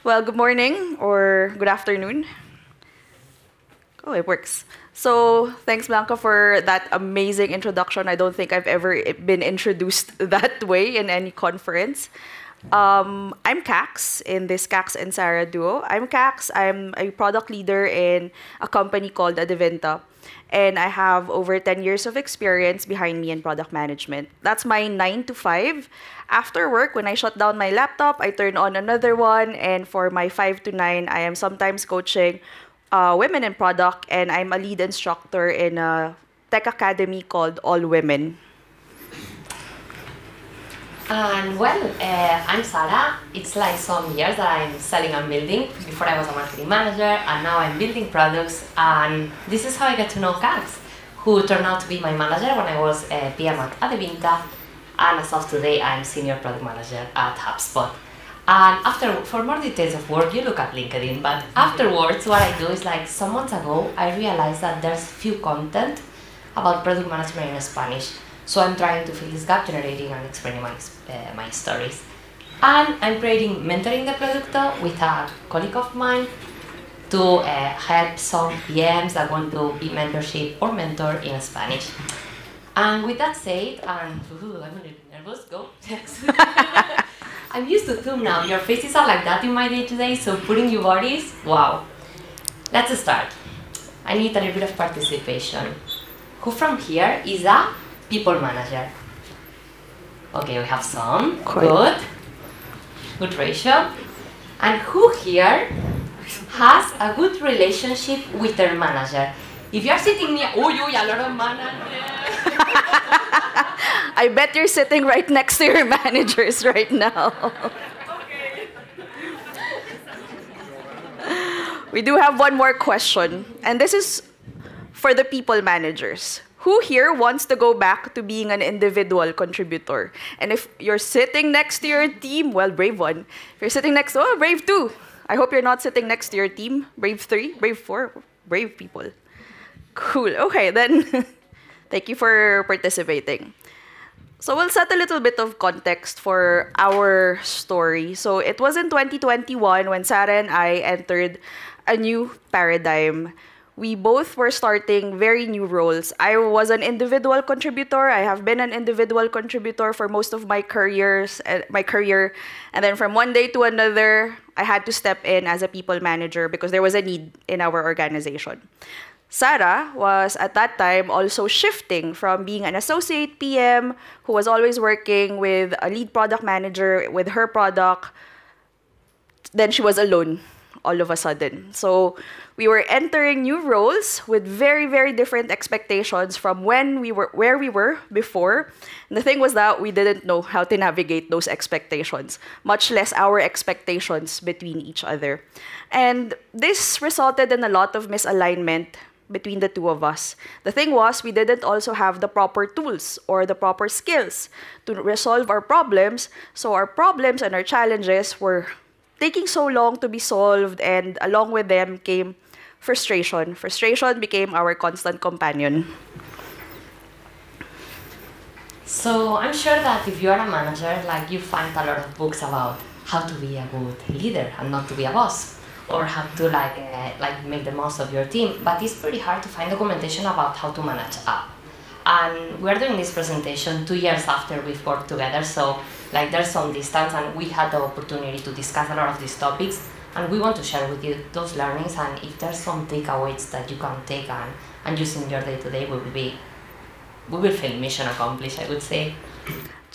Well, good morning or good afternoon. Oh, it works. So, thanks, Blanca, for that amazing introduction. I don't think I've ever been introduced that way in any conference. I'm Kax in this Kax and Sara duo. I'm Kax. I'm a product leader in a company called Adevinta. And I have over 10 years of experience behind me in product management. That's my 9 to 5. After work, when I shut down my laptop, I turn on another one. And for my 5 to 9, I am sometimes coaching women in product, and I'm a lead instructor in a tech academy called All Women. And well, I'm Sara. It's like some years that I'm selling and building. Before I was a marketing manager, and now I'm building products. And this is how I get to know Kax, who turned out to be my manager when I was PM at Adevinta. And as of today, I'm senior product manager at Hubspot. And for more details of work, you look at LinkedIn. But afterwards, what I do is like some months ago, I realized that there's few content about product management in Spanish. So I'm trying to fill this gap, generating and explaining my stories. And I'm creating Mentoring the Producto with a colleague of mine to help some PMs that want to be mentorship or mentor in Spanish. And with that said, and I'm a little nervous, go. I'm used to Zoom now. Your faces are like that in my day-to-day, so putting your bodies, wow. Let's start. I need a little bit of participation. Who from here is a people manager? Okay, we have some. Good. Good ratio. And who here has a good relationship with their manager? If you're sitting near, oh, you, a lot of managers. I bet you're sitting right next to your managers right now. Okay. We do have one more question, and this is for the people managers. Who here wants to go back to being an individual contributor? And if you're sitting next to your team, well, brave one. If you're sitting next to, oh, brave two. I hope you're not sitting next to your team. Brave three, brave four, brave people. Cool. Okay, then thank you for participating. So we'll set a little bit of context for our story. So it was in 2021 when Sara and I entered a new paradigm. We both were starting very new roles. I was an individual contributor. I have been an individual contributor for most of my career. And then from one day to another, I had to step in as a people manager because there was a need in our organization. Sara was at that time also shifting from being an associate PM who was always working with a lead product manager with her product. Then she was alone all of a sudden. So we were entering new roles with very, very different expectations from where we were before. And the thing was that we didn't know how to navigate those expectations, much less our expectations between each other. And this resulted in a lot of misalignment between the two of us. The thing was, we didn't also have the proper tools or the proper skills to resolve our problems. So our problems and our challenges were taking so long to be solved, and along with them came frustration. Frustration became our constant companion. So I'm sure that if you are a manager, like you find a lot of books about how to be a good leader and not to be a boss, or how to like make the most of your team. But it's pretty hard to find documentation about how to manage up. And we're doing this presentation 2 years after we've worked together, so like there's some distance, and we had the opportunity to discuss a lot of these topics, and we want to share with you those learnings, and if there's some takeaways that you can take and use in your day-to-day, we will feel mission accomplished, I would say.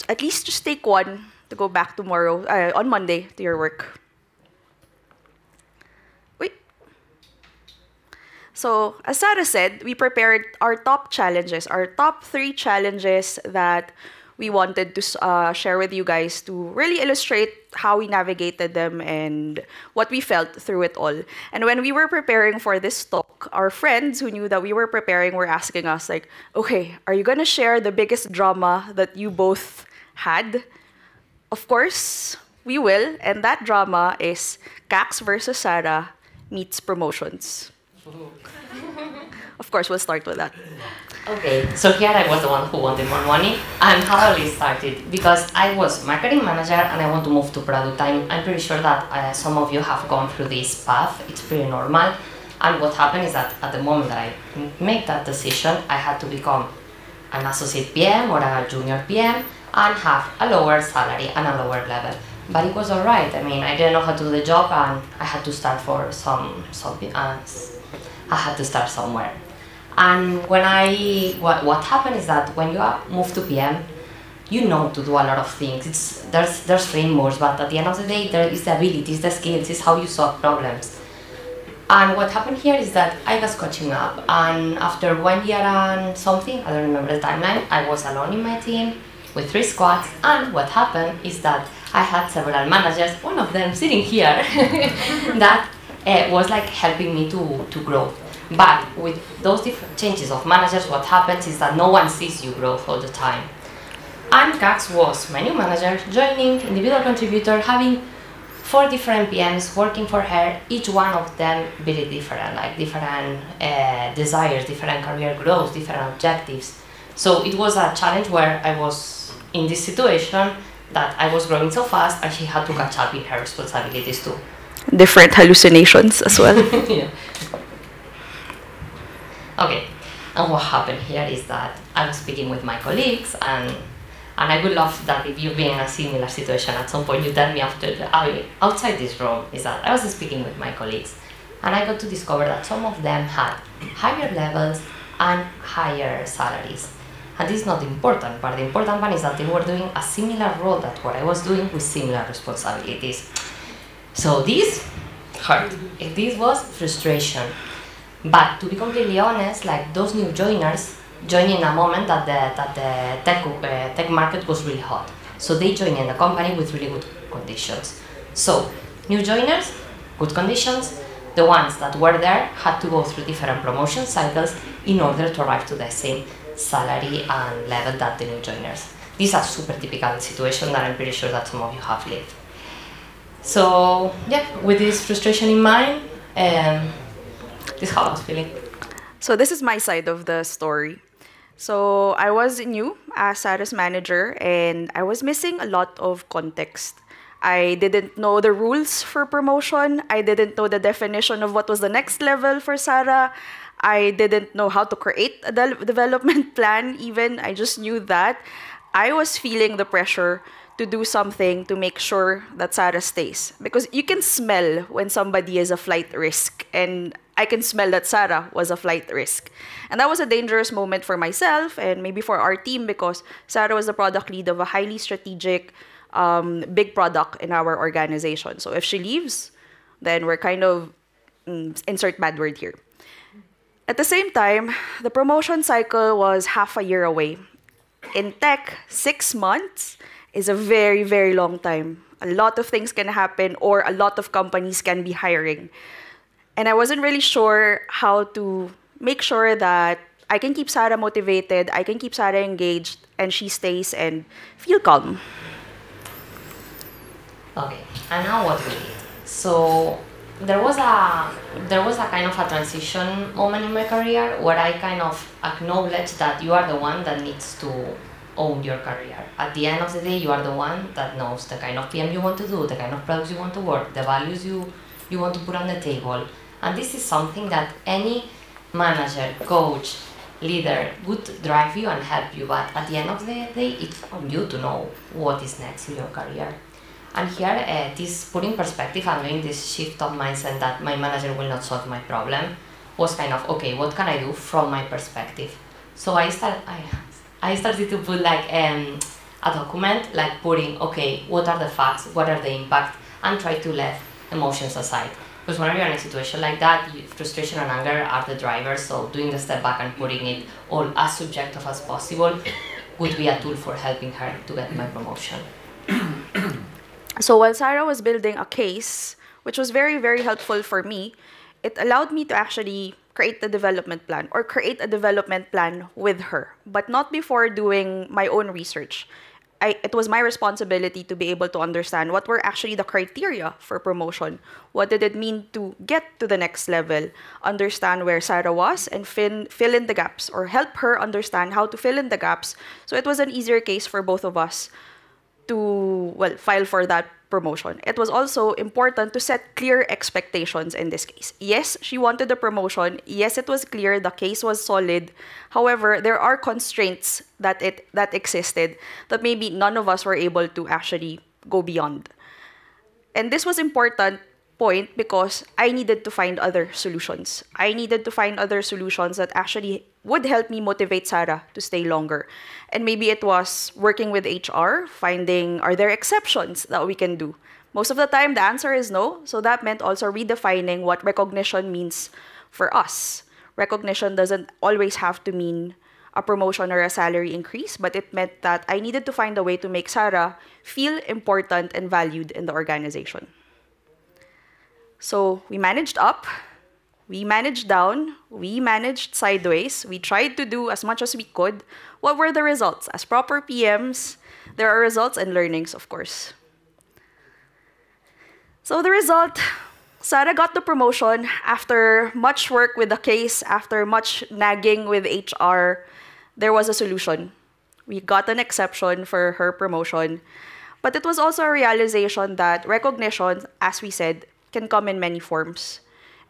At least just take one to go back tomorrow, on Monday, to your work. So, as Sara said, we prepared our top challenges, our top 3 challenges that we wanted to share with you guys to really illustrate how we navigated them and what we felt through it all. And when we were preparing for this talk, our friends who knew that we were preparing were asking us like, okay, are you gonna share the biggest drama that you both had? Of course, we will. And that drama is Kax versus Sara meets promotions. Of course, we'll start with that. Okay, so here I was the one who wanted more money, and how it started, because I was marketing manager and I want to move to product. I'm pretty sure that some of you have gone through this path. It's pretty normal. And what happened is that at the moment that I made that decision, I had to become an associate PM or a junior PM and have a lower salary and a lower level. But it was alright. I mean, I didn't know how to do the job, and I had to start for something. I had to start somewhere. And when what happened is that when you move to PM, you know to do a lot of things. There's frameworks, but at the end of the day, there is the abilities, the skills, is how you solve problems. And what happened here is that I was catching up, and after 1 year and something, I don't remember the timeline, I was alone in my team with 3 squads, and what happened is that I had several managers, one of them sitting here, that was like helping me to grow. But with those different changes of managers, what happens is that no one sees you grow all the time. And Kax was my new manager, joining, individual contributor, having 4 different PMs working for her, each one of them very different, like different desires, different career growth, different objectives. So it was a challenge where I was in this situation that I was growing so fast and she had to catch up in her responsibilities too. Different hallucinations as well. Yeah. Okay, and what happened here is that I was speaking with my colleagues, and I would love that if you've been in a similar situation at some point, you tell me after outside this room, is that I was speaking with my colleagues, and I got to discover that some of them had higher levels and higher salaries. And this is not important, but the important one is that they were doing a similar role that what I was doing with similar responsibilities. So this hurt. This was frustration. But to be completely honest, like those new joiners joined in a moment that the tech market was really hot. So they joined in the company with really good conditions. So new joiners, good conditions. The ones that were there had to go through different promotion cycles in order to arrive to the same salary and level that the new joiners. These are super typical situations that I'm pretty sure that some of you have lived. So yeah, with this frustration in mind, this is how I was feeling. So this is my side of the story. So I was new as Sara's manager, and I was missing a lot of context. I didn't know the rules for promotion. I didn't know the definition of what was the next level for Sara. I didn't know how to create a development plan even. I just knew that I was feeling the pressure to do something to make sure that Sara stays. Because you can smell when somebody is a flight risk, and I can smell that Sara was a flight risk. And that was a dangerous moment for myself and maybe for our team, because Sara was the product lead of a highly strategic, big product in our organization. So if she leaves, then we're kind of, insert bad word here. At the same time, the promotion cycle was half a year away. In tech, 6 months is a very, very long time. A lot of things can happen, or a lot of companies can be hiring. And I wasn't really sure how to make sure that I can keep Sara motivated, I can keep Sara engaged, and she stays and feel calm. Okay, and now what we did. So there was a kind of a transition moment in my career where I kind of acknowledged that you are the one that needs to own your career. At the end of the day, you are the one that knows the kind of PM you want to do, the kind of products you want to work, the values you want to put on the table. And this is something that any manager, coach, leader would drive you and help you, but at the end of the day, it's on you to know what is next in your career. And here, this put in perspective and doing this shift of mindset that my manager will not solve my problem was kind of, okay, what can I do from my perspective? So I started to put like a document, like putting, okay, what are the facts, what are the impact, and try to let emotions aside. Because whenever you're in a situation like that, frustration and anger are the drivers, so doing the step back and putting it all as subjective as possible would be a tool for helping her to get my promotion. So while Sara was building a case, which was very, very helpful for me, it allowed me to actually create the development plan, or create a development plan with her, but not before doing my own research. it was my responsibility to be able to understand what were actually the criteria for promotion. What did it mean to get to the next level? Understand where Sara was and fill in the gaps, or help her understand how to fill in the gaps. So it was an easier case for both of us to, well, file for that promotion. It was also important to set clear expectations in this case. Yes, she wanted the promotion. Yes, it was clear, the case was solid. However, there are constraints that existed that maybe none of us were able to actually go beyond. And this was important point because I needed to find other solutions. I needed to find other solutions that actually would help me motivate Sara to stay longer. And maybe it was working with HR, finding, are there exceptions that we can do? Most of the time, the answer is no. So that meant also redefining what recognition means for us. Recognition doesn't always have to mean a promotion or a salary increase, but it meant that I needed to find a way to make Sara feel important and valued in the organization. So we managed up, we managed down, we managed sideways. We tried to do as much as we could. What were the results? As proper PMs, there are results and learnings, of course. So the result, Sara got the promotion after much work with the case, after much nagging with HR. There was a solution. We got an exception for her promotion. But it was also a realization that recognition, as we said, can come in many forms.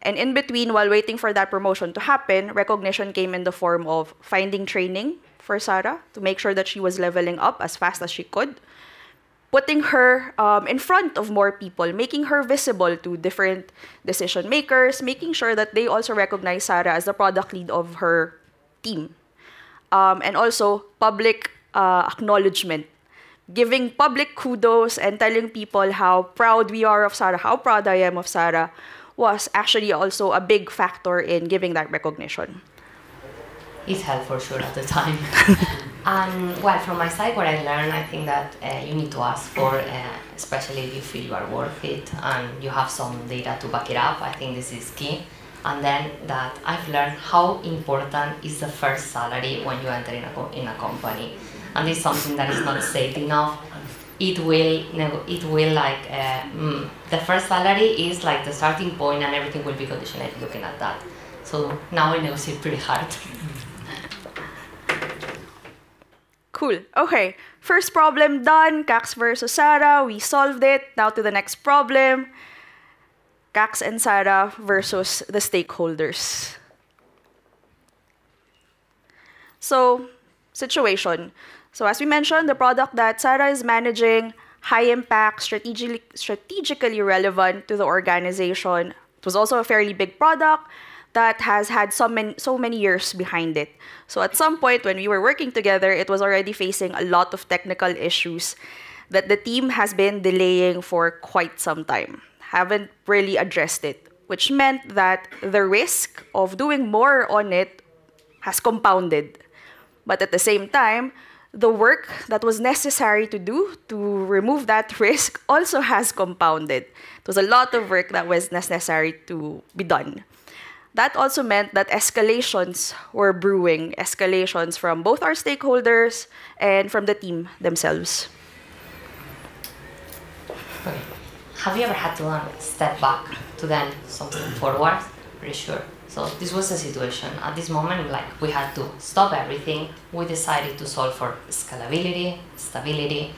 And in between, while waiting for that promotion to happen, recognition came in the form of finding training for Sara to make sure that she was leveling up as fast as she could, putting her in front of more people, making her visible to different decision makers, making sure that they also recognize Sara as the product lead of her team. And also public acknowledgement, giving public kudos and telling people how proud we are of Sara, how proud I am of Sara, was actually also a big factor in giving that recognition. It helped for sure at the time. And well, from my side, what I learned, I think that you need to ask for, especially if you feel you are worth it and you have some data to back it up. I think this is key. And then that I've learned how important is the first salary when you enter in a company. And this is something that is not said enough. It will like, the first salary is like the starting point and everything will be conditional looking at that. So now I negotiate pretty hard. Cool. Okay. First problem done. Kax versus Sara. We solved it. Now to the next problem. Kax and Sara versus the stakeholders. So, situation. So as we mentioned, the product that Sara is managing, high impact, strategically relevant to the organization. It was also a fairly big product that has had so many years behind it. So at some point when we were working together, it was already facing a lot of technical issues that the team has been delaying for quite some time, haven't really addressed it, which meant that the risk of doing more on it has compounded. But at the same time, the work that was necessary to do to remove that risk also has compounded. It was a lot of work that was necessary to be done. That also meant that escalations were brewing, escalations from both our stakeholders and from the team themselves. Okay. Have you ever had to step back to then something forward? Pretty sure. So this was the situation. At this moment, like, we had to stop everything. We decided to solve for scalability, stability.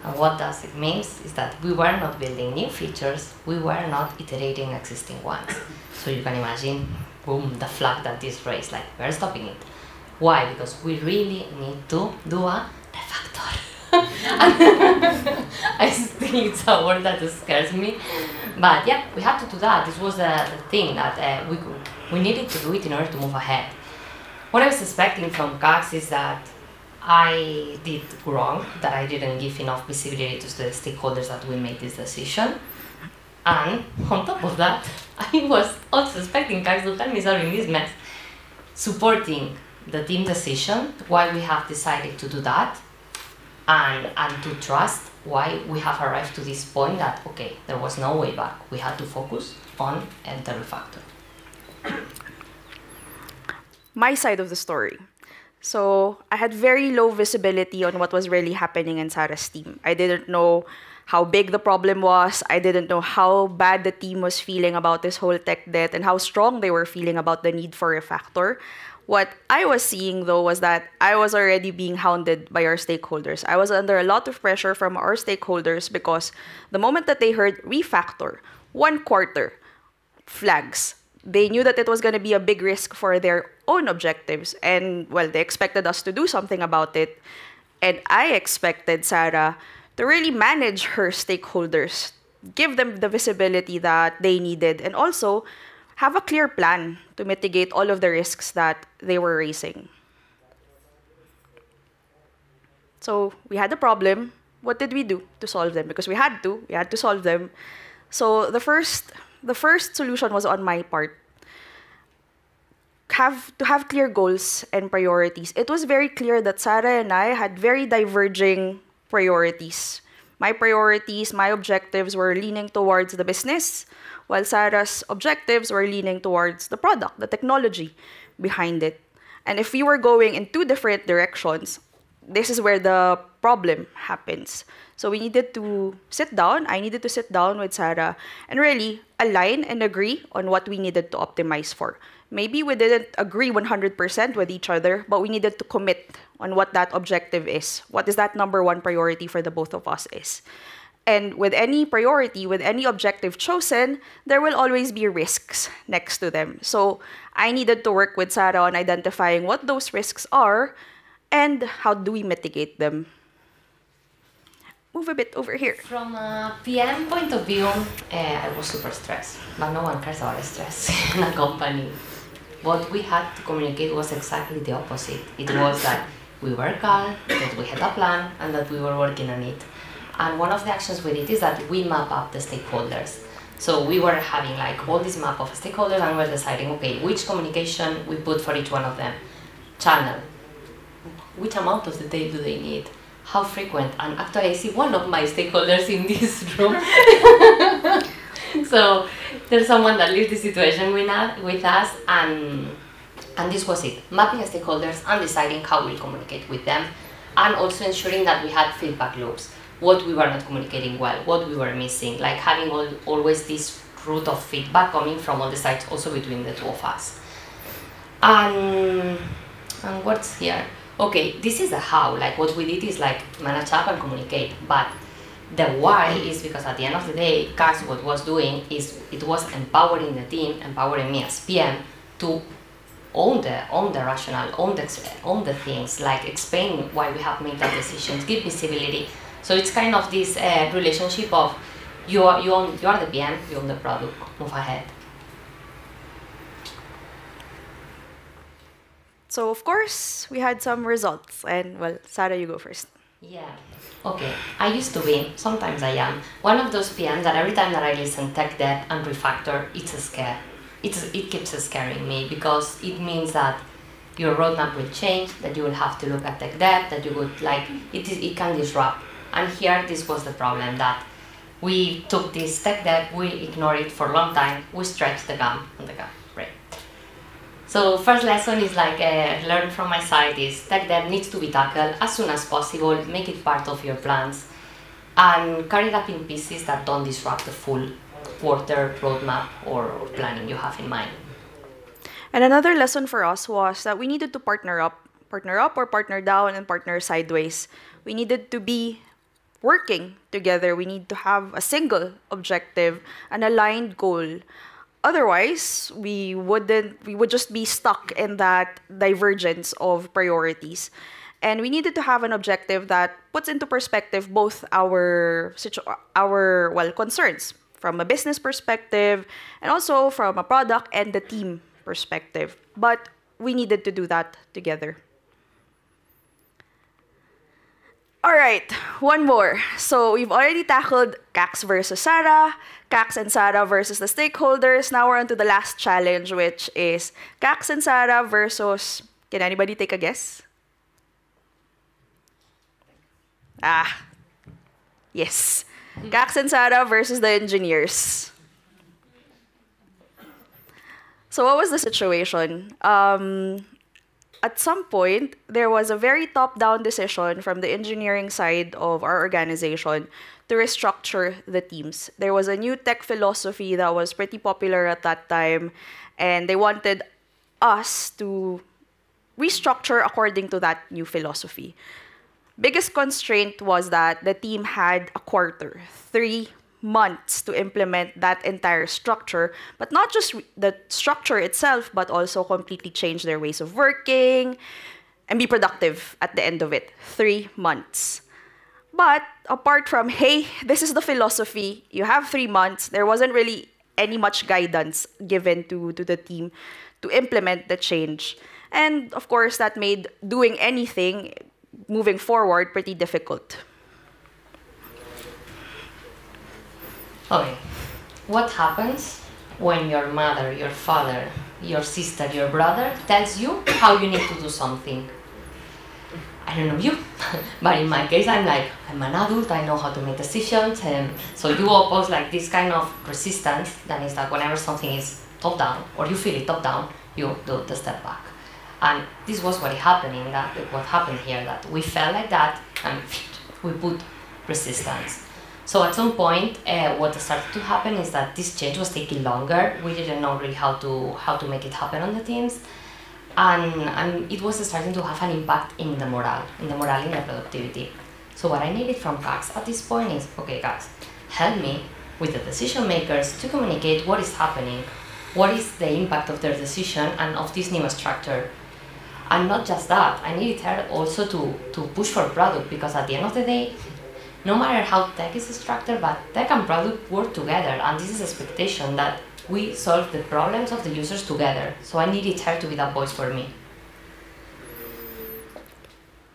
And what does it mean is that we were not building new features, we were not iterating existing ones. So you can imagine, boom, the flag that this raised, like, we're stopping it. Why? Because we really need to do a refactor. I think it's a word that scares me. But yeah, we had to do that. This was the thing that we needed to do it in order to move ahead. What I was expecting from Kax is that I did wrong, that I didn't give enough visibility to the stakeholders that we made this decision. And on top of that, I was also expecting Kax to help me solving this mess, supporting the team decision, why we have decided to do that, and to trust why we have arrived to this point that, okay, there was no way back. We had to focus on the refactor. My side of the story. So I had very low visibility on what was really happening in Sara's team. I didn't know how big the problem was. I didn't know how bad the team was feeling about this whole tech debt and how strong they were feeling about the need for a factor. What I was seeing though was that I was already being hounded by our stakeholders. I was under a lot of pressure from our stakeholders because the moment that they heard refactor, 1 quarter, flags. They knew that it was going to be a big risk for their own objectives. And, well, they expected us to do something about it. And I expected Sara to really manage her stakeholders, give them the visibility that they needed, and also have a clear plan to mitigate all of the risks that they were raising. So we had a problem. What did we do to solve them? Because we had to solve them. So the first solution was on my part. Have clear goals and priorities. It was very clear that Sara and I had very diverging priorities. My priorities, my objectives were leaning towards the business, while Sara's objectives were leaning towards the product, the technology behind it. And if we were going in 2 different directions, this is where the problem happens. So we needed to sit down. I needed to sit down with Sara and really align and agree on what we needed to optimize for. Maybe we didn't agree 100% with each other, but we needed to commit on what that objective is. What is that #1 priority for the both of us is. And with any priority, with any objective chosen, there will always be risks next to them. So I needed to work with Sara on identifying what those risks are and how do we mitigate them. Move a bit over here. From a PM point of view, I was super stressed, but no one cares about stress in a company. What we had to communicate was exactly the opposite. It was that we were calm, that we had a plan, and that we were working on it. And one of the actions we did is that we map up the stakeholders. So we were having like all this map of stakeholders and we're deciding, okay, which communication we put for each one of them. Channel. Which amount of the day do they need? How frequent? And actually I see one of my stakeholders in this room. So there's someone that lived the situation with us and this was it. Mapping stakeholders and deciding how we'll communicate with them and also ensuring that we had feedback loops. What we were not communicating well, what we were missing, like having always this route of feedback coming from all the sides, also between the two of us. And what's here? Okay, this is the how, like what we did is like manage up and communicate, but the why is because at the end of the day, Kax what was doing is it was empowering the team, empowering me as PM to own the rationale, own the things, like explain why we have made that decisions, give visibility. So it's kind of this relationship of you are the PM, you own the product, move ahead. So of course, we had some results. And well, Sara, you go first. Yeah. Okay. I used to be, sometimes I am, one of those PMs that every time that I listen tech debt and refactor, it's a scare. It keeps scaring me because it means that your roadmap will change, that you will have to look at tech debt, that you would like, it can disrupt. And here, this was the problem, that we took this tech debt, we ignored it for a long time, we stretched the gum on the gum, right? So first lesson is like, learn from my side is tech debt needs to be tackled as soon as possible, make it part of your plans, and carry it up in pieces that don't disrupt the full quarter roadmap or planning you have in mind. And another lesson for us was that we needed to partner up or partner down and partner sideways. We needed to be working together. We need to have a single objective, an aligned goal. Otherwise, we would just be stuck in that divergence of priorities. And we needed to have an objective that puts into perspective both our concerns from a business perspective and also from a product and the team perspective. But we needed to do that together. All right, one more. So we've already tackled Kax versus Sara, Kax and Sara versus the stakeholders. Now we're on to the last challenge, which is Kax and Sara versus, can anybody take a guess? Yes. Kax and Sara versus the engineers. So what was the situation? at some point, there was a very top-down decision from the engineering side of our organization to restructure the teams. There was a new tech philosophy that was pretty popular at that time, and they wanted us to restructure according to that new philosophy. Biggest constraint was that the team had a quarter, 3 months to implement that entire structure, but not just the structure itself, but also completely change their ways of working and be productive at the end of it. 3 months. But apart from, hey, this is the philosophy, you have 3 months, there wasn't really any much guidance given to the team to implement the change. And of course, that made doing anything moving forward pretty difficult. Okay, what happens when your mother, your father, your sister, your brother tells you how you need to do something? I don't know you, but in my case, I'm an adult, I know how to make decisions, and so you oppose like this kind of resistance, that is that whenever something is top down, or you feel it top down, you do the step back. And this was what happened here, that we felt like that, and we put resistance. So at some point, what started to happen is that this change was taking longer. We didn't know really how to make it happen on the teams. And it was starting to have an impact in the morale, in the productivity. So what I needed from Kax at this point is, okay, Kax, help me with the decision makers to communicate what is happening, what is the impact of their decision and of this new structure. And not just that, I needed her also to push for product, because at the end of the day, no matter how tech is structured, but tech and product work together, and this is expectation that we solve the problems of the users together. So I needed her to be that voice for me.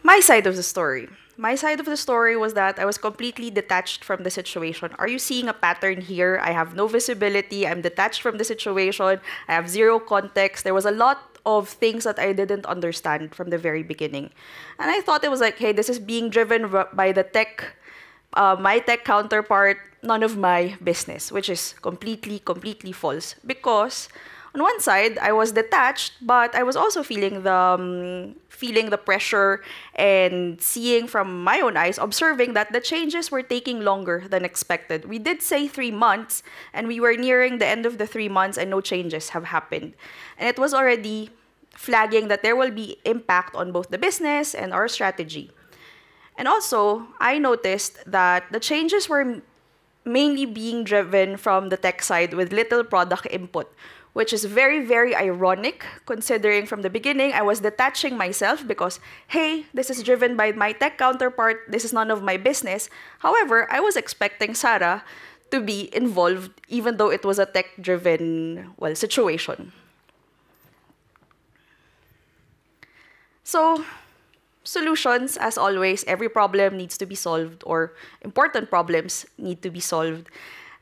My side of the story. My side of the story was that I was completely detached from the situation. Are you seeing a pattern here? I have no visibility. I'm detached from the situation. I have zero context. There was a lot of things that I didn't understand from the very beginning. And I thought it was like, hey, this is being driven by the tech, my tech counterpart, none of my business, which is completely false. Because on one side, I was detached, but I was also feeling the pressure and seeing from my own eyes, observing that the changes were taking longer than expected. We did say 3 months, and we were nearing the end of the 3 months, and no changes have happened. And it was already flagging that there will be impact on both the business and our strategy. And also, I noticed that the changes were mainly being driven from the tech side with little product input, which is very ironic considering from the beginning I was detaching myself because, hey, this is driven by my tech counterpart, this is none of my business. However, I was expecting Sara to be involved even though it was a tech-driven, situation. So, solutions, as always, every problem needs to be solved, or important problems need to be solved.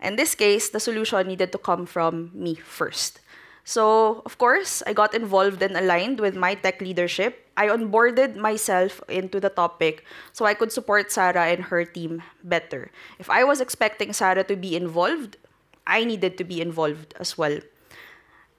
In this case, the solution needed to come from me first. So, of course, I got involved and aligned with my tech leadership. I onboarded myself into the topic so I could support Sara and her team better. If I was expecting Sara to be involved, I needed to be involved as well.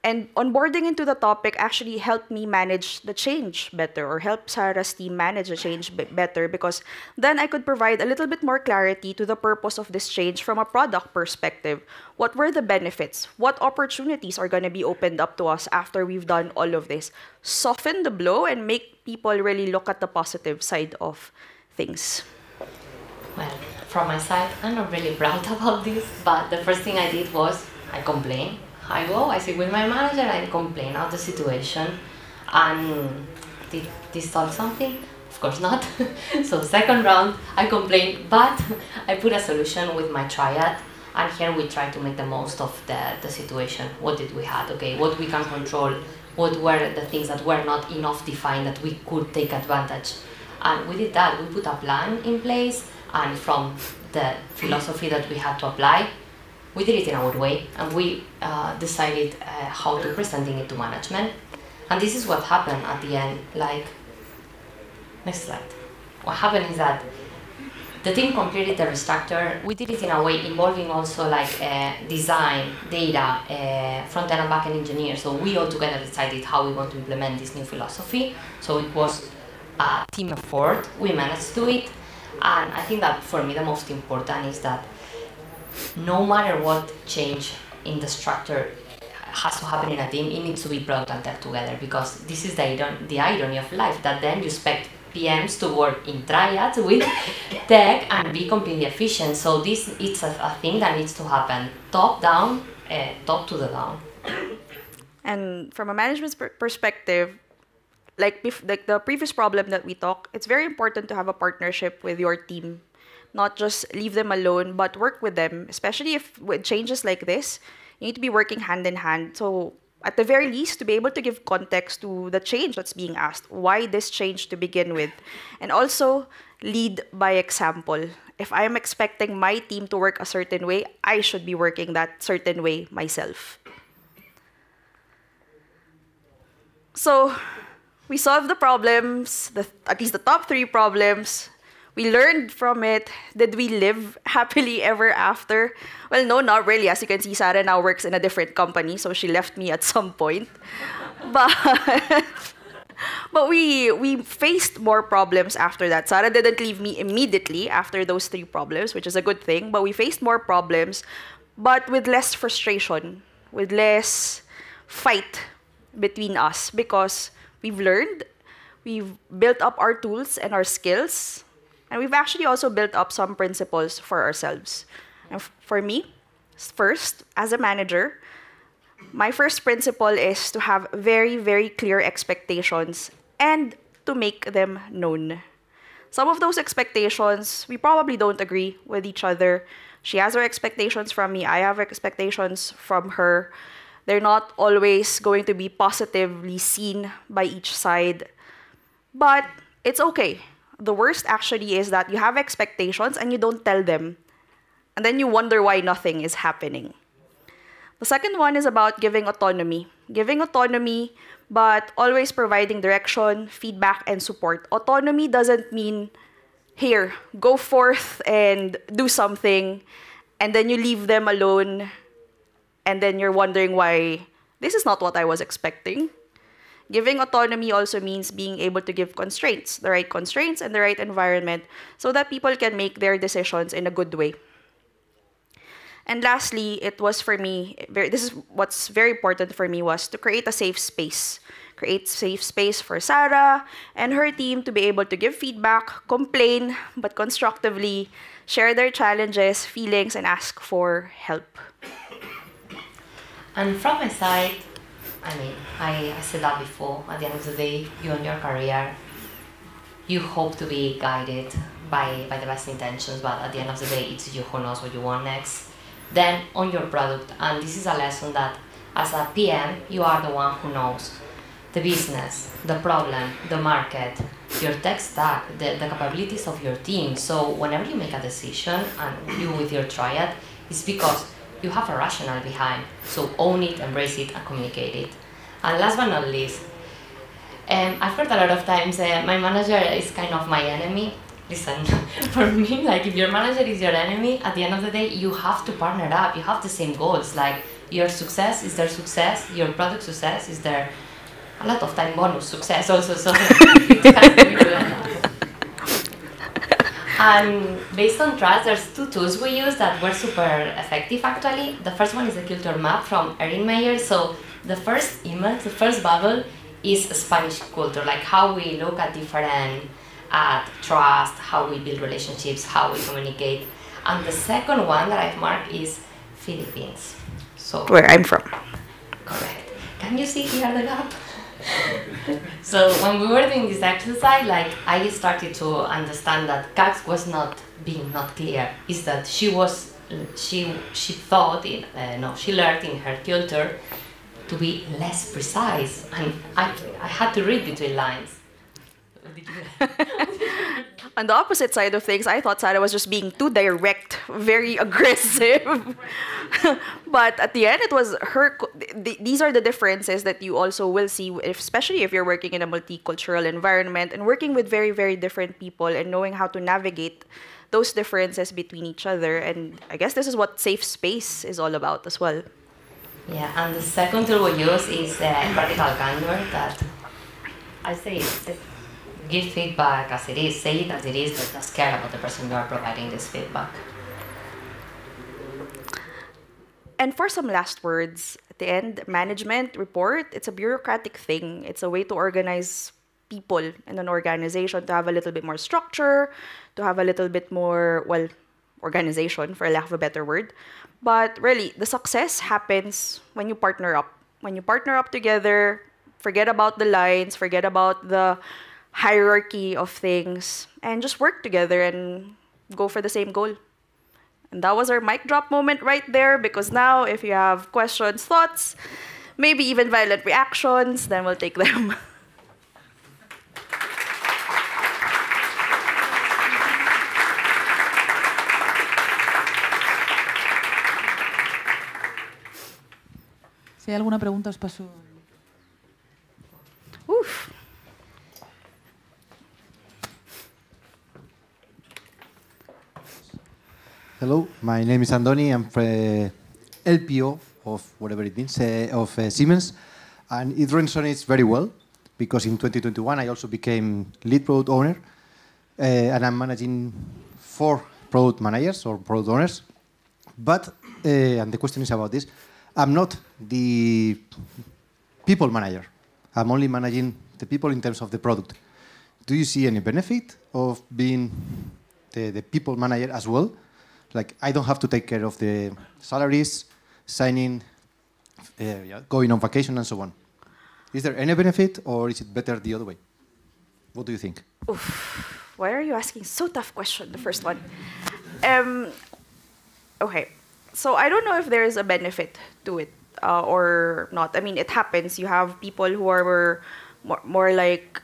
And onboarding into the topic actually helped me manage the change better, or help Sara's team manage the change better, because then I could provide a little bit more clarity to the purpose of this change from a product perspective. What were the benefits? What opportunities are going to be opened up to us after we've done all of this? Soften the blow and make people really look at the positive side of things. Well, from my side, I'm not really proud about this, but the first thing I did was I complained. I sit with my manager, I complain of the situation, and did this solve something? Of course not. So second round, I complained, but I put a solution with my triad, and here we try to make the most of the situation. What did we have? Okay, what we can control, what were the things that were not enough defined that we could take advantage. And we did that, we put a plan in place, and from the philosophy that we had to apply, we did it in our way, and we decided how to presenting it to management. And this is what happened at the end. Next slide. What happened is that The team completed the restructure. We did it in a way involving also like design, data, front-end and back-end engineers. So we all together decided how we want to implement this new philosophy. So it was a team effort. We managed to do it. And I think that for me the most important is that no matter what change in the structure has to happen in a team, it needs to be product and tech together, because this is the irony of life, that then you expect PMs to work in triads with tech and be completely efficient. So this it's a thing that needs to happen top down, top to the down. And from a management perspective, like the previous problem that we talked, it's very important to have a partnership with your team. Not just leave them alone, but work with them. Especially if with changes like this, you need to be working hand in hand. So at the very least, to be able to give context to the change that's being asked, why this change to begin with, and also lead by example. If I am expecting my team to work a certain way, I should be working that certain way myself. So we solved the problems, at least the top 3 problems. We learned from it. Did we live happily ever after? Well, no, not really. As you can see, Sara now works in a different company, so she left me at some point. But but we faced more problems after that. Sara didn't leave me immediately after those 3 problems, which is a good thing. But we faced more problems, but with less frustration, with less fight between us, because we've learned, we've built up our tools and our skills, and we've actually also built up some principles for ourselves. And for me, first, as a manager, my first principle is to have very, very clear expectations and to make them known. Some of those expectations, we probably don't agree with each other. She has her expectations from me, I have expectations from her. They're not always going to be positively seen by each side, but it's okay. The worst actually is that you have expectations and you don't tell them, and then you wonder why nothing is happening. The second one is about giving autonomy. Giving autonomy, but always providing direction, feedback, and support. Autonomy doesn't mean, here, go forth and do something, and then you leave them alone, and then you're wondering why this is not what I was expecting. Giving autonomy also means being able to give constraints, the right constraints and the right environment, so that people can make their decisions in a good way. And lastly, it was for me, this is what's very important for me, was to create a safe space. Create safe space for Sara and her team to be able to give feedback, complain, but constructively, share their challenges, feelings, and ask for help. And from my side, I mean, I said that before, at the end of the day, you and your career, you hope to be guided by the best intentions, but at the end of the day, it's you who knows what you want next. Then on your product, and this is a lesson that as a PM, you are the one who knows the business, the problem, the market, your tech stack, the capabilities of your team. So whenever you make a decision, and you with your triad, it's because you have a rationale behind. So own it, embrace it, and communicate it. And last but not least, I've heard a lot of times, my manager is kind of my enemy. Listen, for me, like if your manager is your enemy, at the end of the day, you have to partner up. You have the same goals. Like your success is their success, your product success is their, a lot of time bonus success also. So it has to be together. And based on trust, there's 2 tools we use that were super effective actually. The first one is the culture map from Erin Meyer. So the first image, the first bubble is Spanish culture, like how we look at different trust, how we build relationships, how we communicate. And the second one that I've marked is Philippines. So where I'm from. Correct. Can you see here the gap? So when we were doing this exercise, like I started to understand that Kax was not being not clear. Is that she thought she learned in her culture to be less precise, and I had to read between lines. On the opposite side of things, I thought Sara was just being too direct, very aggressive. But at the end, it was her. These are the differences that you also will see, especially if you're working in a multicultural environment and working with very, very different people and knowing how to navigate those differences between each other. And I guess this is what safe space is all about as well. Yeah, and the second tool we use is vertical candor. That I say give feedback as it is, say it as it is, but just care about the person you are providing this feedback. And for some last words, at the end, management report, it's a bureaucratic thing. It's a way to organize people in an organization to have a little bit more structure, to have a little bit more, well, organization, for lack of a better word. But really, the success happens when you partner up. When you partner up together, forget about the lines, forget about the hierarchy of things, and just work together and go for the same goal. And that was our mic drop moment right there, because now if you have questions, thoughts, maybe even violent reactions, then we'll take them. Si hay alguna pregunta, os paso. Oof. Hello, my name is Andoni. I'm LPO of whatever it means, of Siemens. And it resonates very well because in 2021 I also became lead product owner and I'm managing 4 product managers or product owners. But, and the question is about this, I'm not the people manager. I'm only managing the people in terms of the product. Do you see any benefit of being the people manager as well? Like, I don't have to take care of the salaries, signing, going on vacation, and so on. Is there any benefit, or is it better the other way? What do you think? Oof. Why are you asking so tough question, the first one? Okay, so I don't know if there is a benefit to it or not. I mean, it happens. You have people who are more like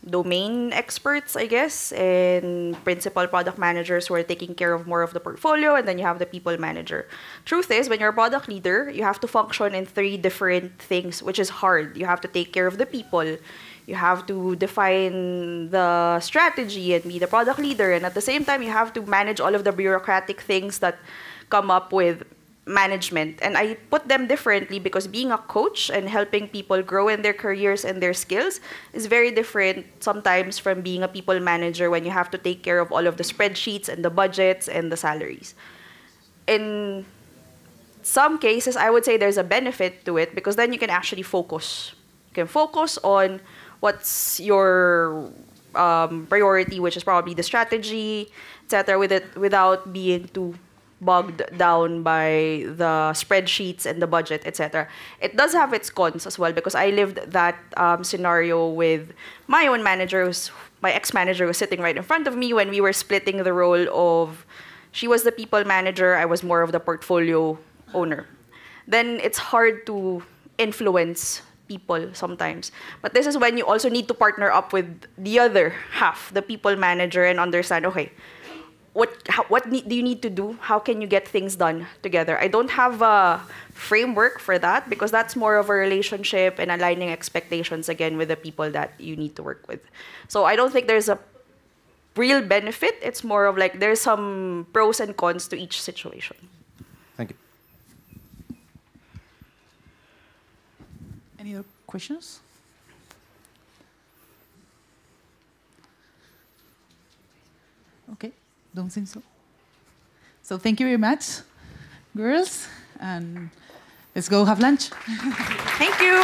domain experts, I guess, and principal product managers who are taking care of more of the portfolio, and then you have the people manager. Truth is, when you're a product leader, you have to function in 3 different things, which is hard. You have to take care of the people, you have to define the strategy and be the product leader, and at the same time, you have to manage all of the bureaucratic things that come up with management. And I put them differently because being a coach and helping people grow in their careers and their skills is very different sometimes from being a people manager when you have to take care of all of the spreadsheets and the budgets and the salaries. In some cases, I would say there's a benefit to it because then you can actually focus. You can focus on what's your priority, which is probably the strategy, etc., without being too bogged down by the spreadsheets and the budget, etc. It does have its cons as well because I lived that scenario with my own manager, my ex-manager was sitting right in front of me when we were splitting the role of, she was the people manager, I was more of the portfolio owner. Then it's hard to influence people sometimes. But this is when you also need to partner up with the other half, the people manager, and understand, okay, what do you need to do? How can you get things done together? I don't have a framework for that because that's more of a relationship and aligning expectations again with the people that you need to work with. So I don't think there's a real benefit. It's more of like there's some pros and cons to each situation. Thank you. Any other questions? Okay. Don't think so. So thank you very much, girls, and let's go have lunch. Thank you.